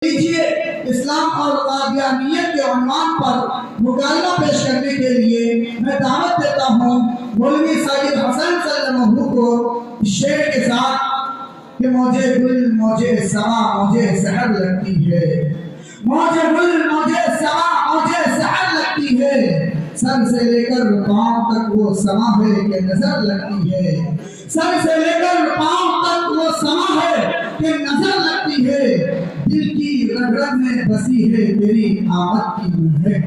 لیجیے اسلام اور قادیانیت کے عنوان پر مکالمہ پیش کرنے کے لیے میں دعوت دیتا ہوں مولوی سید حسن سلمہ کو شعر کے ساتھ کہ موجے گل موجے سما موجے سحر لگتی ہے، موجے گل موجے سما موجے سحر لگتی ہے، سر سے لے کر پاؤں تک وہ سما ہے کہ نظر لگتی ہے، سر سے لے کر پاؤں تک وہ سما ہے کہ نظر لگتی ہے، دل کی رگ رگ میں بسی ہے تیری آمد کی مہک،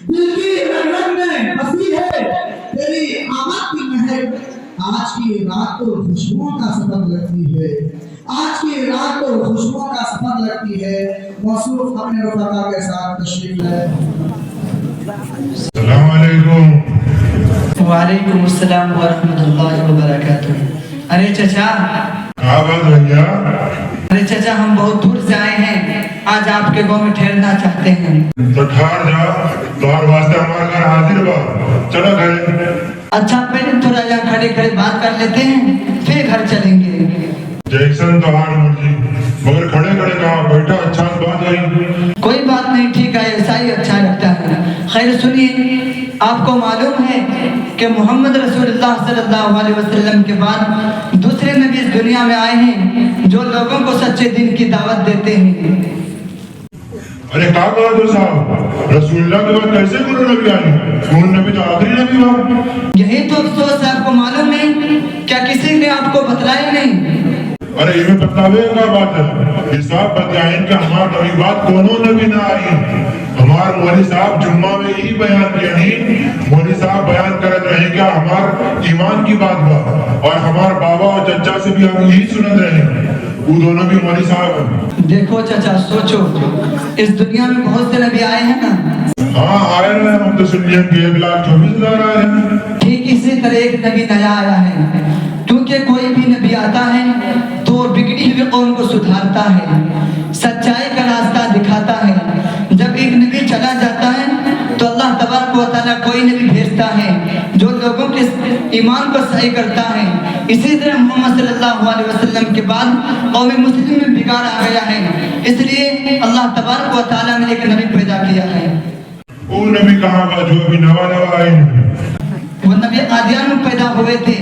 دل کی رگ رگ میں بسی ہے تیری آمد کی مہک، آج کی رات تو خوشبوؤں کا سفر لگتی ہے، آج کی رات تو خوشبوؤں کا سفر لگتی ہے۔ موصوف اپنے رفقا کے ساتھ تشریف لائے۔ السلام علیکم۔ وعلیکم السلام ورحمۃ اللہ وبرکاتہ۔ ارے چچا، کیا بات بھیا؟ ارے چچا، ہم بہت دور سے آئے ہیں، آج آپ کے گاؤں میں ٹھہرنا چاہتے ہیں۔ تو ٹھہر جا، تمہارے واسطے ہمارا گھر حاضر با، چلو گھر۔ اچھا، پہلے تھوڑا یہاں کھڑے کھڑے بات کر لیتے ہیں، پھر گھر چلیں گے۔ جیکسن تمہاری مرضی، مگر کھڑے کھڑے کہاں بیٹھا، اچھا بات ہے۔ کوئی بات نہیں، ٹھیک ہے، ایسا ہی اچھا لگتا ہے۔ خیر سنیے، آپ کو معلوم ہے کہ محمد رسول اللہ صلی اللہ علیہ وسلم کے بعد دوسرے نبی اس دنیا میں آئے ہیں جو لوگوں کو سچے دین کی دعوت دیتے ہیں۔ ارے کیا کہا تو صاحب، رسول اللہ کے بعد کیسے کوئی نبی آئی؟ کون نبی تو آخری نبی ہوا۔ یہی تو افسوس ہے، آپ کو معلوم نہیں، کیا کسی نے آپ کو بتلایا نہیں؟ ارے یہ بتاوے کا بات ہے، یہ صاحب بتائیں کہ ہمارا نبی بات کونوں نبی نہ آئی۔ ہمار مولوی صاحب جمعہ میں یہی بیان کیا نہیں، مولوی صاحب بیان کرت رہے کہ ہمار ایمان کی بات با، اور ہمار بابا اور چچا سے بھی ہم یہی سنت رہے ہیں، وہ دونوں بھی مولوی صاحب ہیں۔ دیکھو چچا، سوچو، اس دنیا میں بہت سے نبی آئے ہیں نا؟ ہاں آئے ہیں، ہم تو سن لیا کہ 1,24,000 آئے ہیں۔ ٹھیک اسی طرح ایک نبی نیا آیا ہے، کیونکہ کوئی بھی نبی آتا ہے تو وہ بگڑی ہوئی قوم کو سدھارتا ہے، سچائی کا راستہ دکھاتا ہے۔ جب ایک نبی چلا جاتا ہے تو اللہ تبارک و تعالیٰ کوئی نبی بھیجتا ہے جو لوگوں کے ایمان کو صحیح کرتا ہے۔ اسی طرح محمد صلی اللہ علیہ وسلم کے بعد قوم مسلم میں بگاڑ آ گیا ہے، اس لیے اللہ تبارک و تعالیٰ نے ایک نبی پیدا کیا ہے۔ وہ نبی کہاں کا جو ابھی نوا آئے ہیں؟ وہ نبی قادیان میں پیدا ہوئے تھے،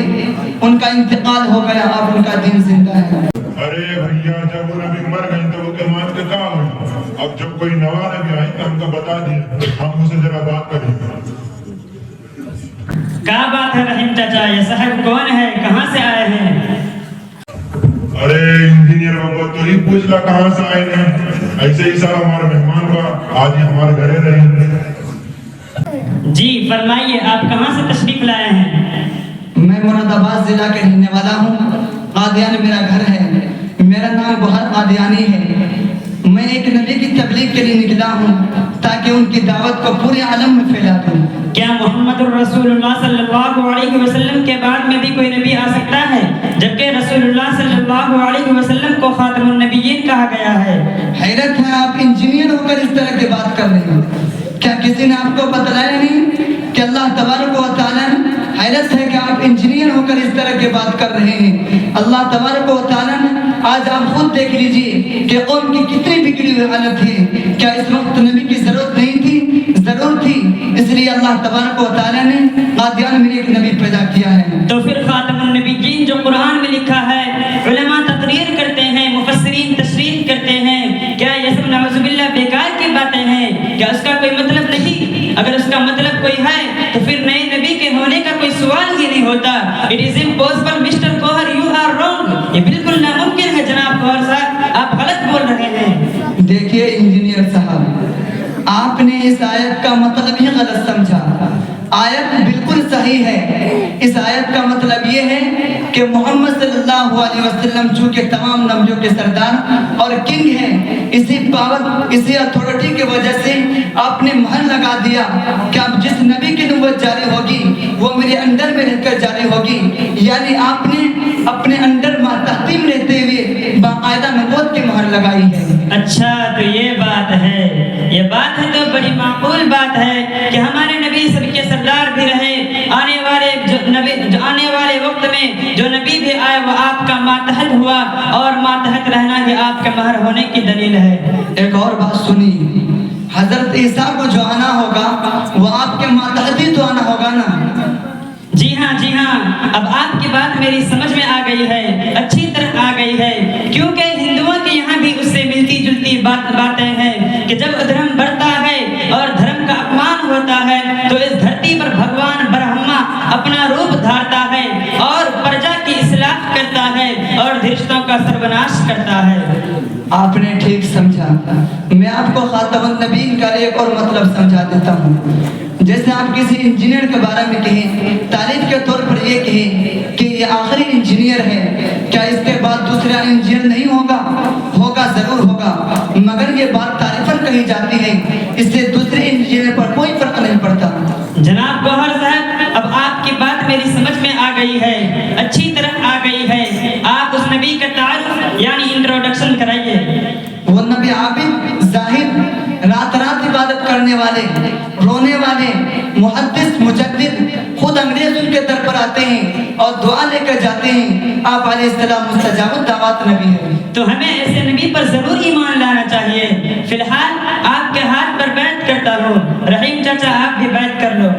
ان کا انتقال ہو گیا، اب ان کا دین زندہ ہے۔ ارے بھیا، جب وہ نبی مر گئے تو وہ کے مان کے کہاں ہوئی؟ اب جب کوئی نوا نبی آئے تو ہم کو بتا دیں، ہم اسے ذرا بات کریں۔ کیا بات ہے رحیم چچا، یہ صاحب کون ہے، کہاں سے آئے ہیں؟ ارے انجینئر بابا، تو ہی پوچھ لا کہاں سے آئے ہیں، ایسے ہی سارا ہمارا مہمان با، آج ہی ہمارے گھرے رہے۔ جی فرمائیے، آپ کہاں سے تشریف لائے ہیں؟ میں مراد آباد ضلع کے رہنے والا ہوں، قادیان میرا گھر ہے، میرا نام گوہر قادیانی ہے۔ میں ایک نبی کی تبلیغ کے لیے نکلا ہوں تاکہ ان کی دعوت کو پورے عالم میں پھیلا دوں۔ کیا محمد الرسول اللہ صلی اللہ علیہ وسلم کے بعد میں بھی کوئی نبی آ سکتا ہے، جبکہ رسول اللہ صلی اللہ علیہ وسلم کو خاتم النبیین کہا گیا ہے؟ حیرت ہے، آپ انجینئر ہو کر اس طرح کی بات کر رہے ہیں، کیا کسی نے آپ کو بتلایا نہیں کہ اللہ تبارک و تعالیٰ، حیرت ہے کہ آپ انجینئر ہو کر اس طرح کی بات کر رہے ہیں۔ اللہ تبارک و تعالیٰ نے آج آپ خود دیکھ لیجئے کہ قوم کی کتنی بگڑی ہوئی حالت ہے، کیا اس وقت نبی کی ضرورت نہیں تھی؟ ضرور تھی، اس لیے اللہ تبارک و تعالیٰ نے قادیان میں ایک نبی پیدا کیا ہے۔ تو پھر خاتم النبیین جو قرآن میں لکھا ہے، علماء تقریر کرتے ہیں، مفسرین تشریح کرتے ہیں، کیا یہ سب نعوذ باللہ بیکار کی باتیں ہیں؟ کیا اس کا کوئی مطلب نہیں؟ اگر اس کا مطلب کوئی ہے تو پھر نئے نبی کے ہونے کا کوئی سوال ہی نہیں ہوتا۔ It is impossible, Mr. Gohar, you are wrong. یہ بالکل ناممکن ہے جناب گوہر صاحب، آپ غلط بول رہے ہیں۔ دیکھیے انجینئر صاحب، آپ نے اس آیت کا مطلب ہی غلط سمجھا۔ آیت بالکل صحیح ہے، اس آیت کا مطلب یہ ہے کہ محمد صلی اللہ علیہ وسلم چونکہ تمام نبیوں کے سردار اور کنگ ہیں، اسی پاور، اسی اتھارٹی کی وجہ سے آپ نے مہر لگا دیا کہ اب جس نبی کی نبوت جاری ہوگی وہ میرے انڈر میں رہ کر جاری ہوگی، یعنی آپ نے اپنے انڈر تحتیم رہتے ہوئے باقاعدہ نبوت کی مہر لگائی ہے۔ اچھا، تو یہ بات ہے، یہ بات ہے تو بڑی معقول بات ہے کہ ہمارے نبی سب کے سردار بھی رہے، آنے والے وقت میں جو نبی بھی آئے وہ آپ کا ماتحت ہوا اور ماتحت رہنا ہی آپ کے مہر ہونے کی دلیل ہے۔ ایک اور بات سنی، حضرت عیسیٰ کو جو آنا ہوگا وہ آپ کے ماتحت ہی تو آنا ہوگا نا؟ جی ہاں، اب آپ کی بات میری سمجھ میں آ گئی ہے، اچھی طرح آ گئی ہے، کیونکہ ہندوؤں کے یہاں بھی اس سے ملتی جلتی باتیں ہیں کہ جب ادھرم بڑھتا ہے اور دھرم کا اپمان ہوتا ہے تو اس دھرتی پر بھگوان برہما اپنا روپ دھارتا ہے اور پرجا کی اصلاح کرتا ہے اور رشتوں کا سربناش کرتا ہے۔ آپ نے ٹھیک سمجھا۔ میں آپ کو خاتم النبیین کا ایک اور مطلب سمجھا دیتا ہوں۔ جیسے آپ کسی انجینئر کے بارے میں کہیں، تعریف کے طور پر یہ کہیں کہ یہ آخری انجینئر ہے، کیا اس کے بعد دوسرا انجینئر نہیں ہوگا؟ ہوگا، ضرور ہوگا، مگر یہ بات تعریفاً کہی جاتی ہے، اس سے دوسرے انجینئر پر کوئی فرق نہیں پڑتا۔ جناب گوہر صاحب، اب آپ کی بات میری سمجھ میں آ گئی ہے، اچھی طرح آ گئی ہے۔ آپ اس نبی کا تعارف یعنی انٹروڈکشن کرائیے۔ وہ نبی عابد، زاہد، رات عبادت کرنے والے، رونے والے، محدث، مجدد، خود انگریز ان کے در پر آتے ہیں اور دعا لے کر جاتے ہیں۔ آپ علیہ السلام مستجاب الدعوات نبی ہیں، تو ہمیں ایسے نبی پر ضرور ایمان لانا چاہیے۔ فی الحال آپ کے ہاتھ پر بیعت کرتا ہوں، رحیم چاچا آپ بھی بیعت کر لو۔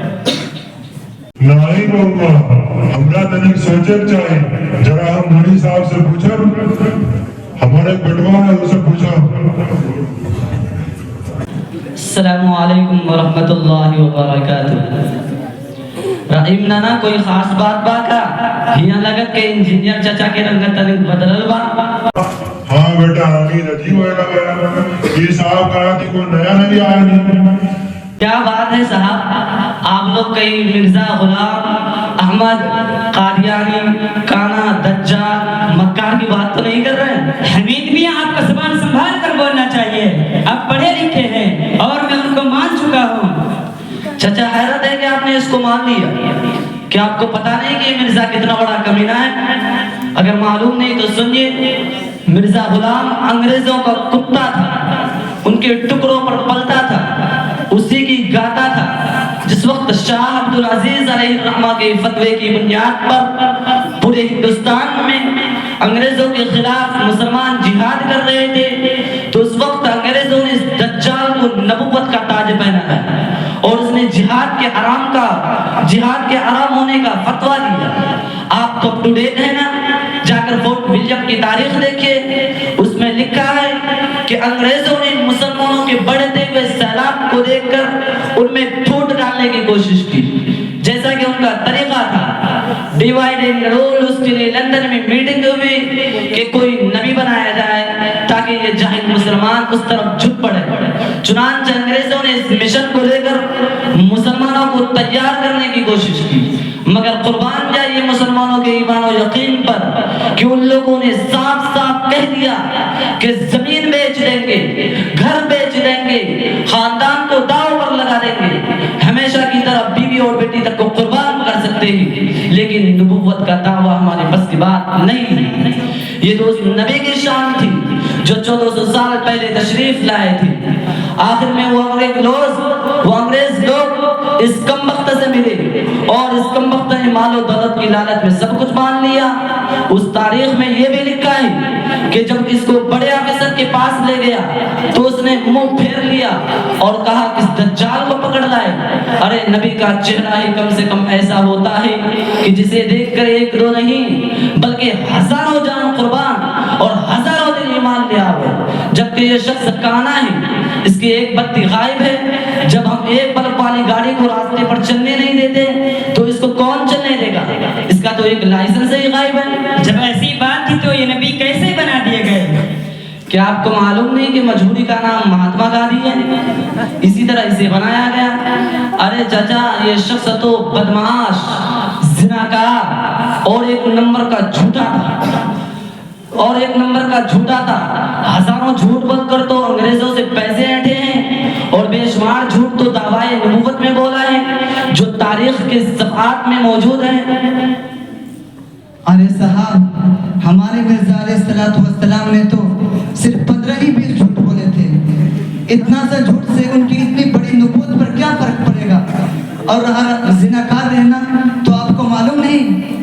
نہیں بابا، ہمارا تنک سوچے چاہے، ذرا ہم مولوی صاحب سے پوچھا، ہمارے بٹوا ہے اسے پوچھا۔ السلام علیکم ورحمۃ اللہ وبرکاتہ۔ رحیم نانا کوئی خاص بات کا ہیاں لگت کے انجینئر چچا کے رنگ تنک بدلل با؟ ہاں بیٹا، امین عجیب ہوئے گا، یہ صاحب کہا تھی کوئی نیا نبی آیا نہیں۔ کیا بات ہے صاحب، آپ لوگ کئی مرزا غلام احمد قادیانی، کانا، دجال، مکار کی بات تو نہیں کر رہے؟ حمید میاں، آپ کا زبان سنبھال کر بولنا چاہیے، آپ پڑھے لکھے ہیں اور میں ان کو مان چکا ہوں۔ چچا حیرت ہے کہ آپ نے اس کو مان لیا، کہ آپ کو پتا نہیں کہ یہ مرزا کتنا بڑا کمینہ ہے؟ اگر معلوم نہیں تو سنیے، مرزا غلام انگریزوں کا کتا تھا، ان کے ٹکڑوں پر پلتا تھا، اسی کی گاتا تھا۔ جس وقت شاہ عبدالعزیز علیہ الرحمہ کے فتوے کی بنیاد پر پورے ہندوستان میں انگریزوں کے خلاف مسلمان جہاد کر رہے تھے، تو اس وقت انگریزوں نے اس دجال کو نبوت کا تاج پہنایا اور اس نے جہاد کے حرام ہونے کا فتویٰ دیا۔ آپ تو اپ ٹو ڈیٹ ہے نا؟ جا کر فورٹ ولیم کی تاریخ دیکھیے، اس میں لکھا ہے کہ انگریزوں نے مسلمانوں کے بڑھتے ہوئے سیلاب کو دیکھ کر ان میں پھوٹ ڈالنے کی کوشش کی، جیسا کہ ان کا طریقہ تھا۔ ڈیوائیڈ اینڈ رول، اس کے لیے لندن میں میٹنگ ہوئی کہ کوئی نبی بنایا جائے تاکہ یہ جاہل مسلمان اس طرف جھک پڑے۔ چنانچہ انگریزوں نے اس مشن کو لے کر مسلمانوں کو تیار کرنے کی کوشش کی، مگر قربان جائیے مسلمانوں کے ایمان و یقین پر کہ ان لوگوں نے صاف صاف کہہ دیا کہ زمین بیچ دیں گے، گھر بیچ دیں گے، خاندان کو داؤ پر لگا دیں گے، ہمیشہ کی طرح بیوی اور بیٹی تک کو قربان کر سکتے ہیں، لیکن نبوت کا دعویٰ ہمارے بس کی بات نہیں ہے۔ یہ تو اس نبی کی شان تھی جو 1400 سال پہلے تشریف لائے تھے۔ آخر میں وہ انگریز لوگ اس کمبخت سے ملے اور اس کمبخت نے مال و دولت کی لالچ میں سب کچھ مان لیا۔ اس تاریخ میں یہ بھی لکھا ہے کہ جب اس کو بڑے آفیسر کے پاس لے گیا تو اس نے منہ پھیر لیا اور کہا کہ اس دجال کو پکڑ لائے۔ ارے نبی کا چہرہ ہی کم سے کم ایسا ہوتا ہے کہ جسے دیکھ کر ایک دو نہیں بلکہ ہزاروں جان قربان اور ہزاروں دل ایمان لے آئے، جبکہ یہ شخص کانا ہے، اس کی ایک بتی غائب ہے۔ جب ہم ایک بلب والی گاڑی کو راستے پر چلنے نہیں دیتے تو اس کو کون چلنے دے گا؟ اس کا تو ایک لائسنس ہی غائب ہے۔ جب ایسی بات تھی تو یہ نبی کیسے بنا دیے گئے؟ کیا آپ کو معلوم نہیں کہ مجبوری کا نام مہاتما گاندھی ہے؟ اسی طرح اسے بنایا گیا۔ ارے چچا، یہ شخص تو بدمعاش، زناکار اور ایک نمبر کا جھوٹا تھا۔ ہزاروں جھوٹ بول کر تو انگریزوں سے پیسے ہٹے ہیں اور بے شمار جھوٹ تو دعوائے نبوت میں بولا ہے جو تاریخ کے صفحات میں موجود ہیں۔ ارے صاحب، ہمارے مرزا علیہ السلام نے تو صرف 15 ہی 20 جھوٹ بولے تھے۔ اتنا سا جھوٹ سے ان کی اتنی بڑی نبوت پر کیا فرق پڑے گا؟ اور رہا زناکار رہنا، تو آپ کو معلوم نہیں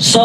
100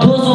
200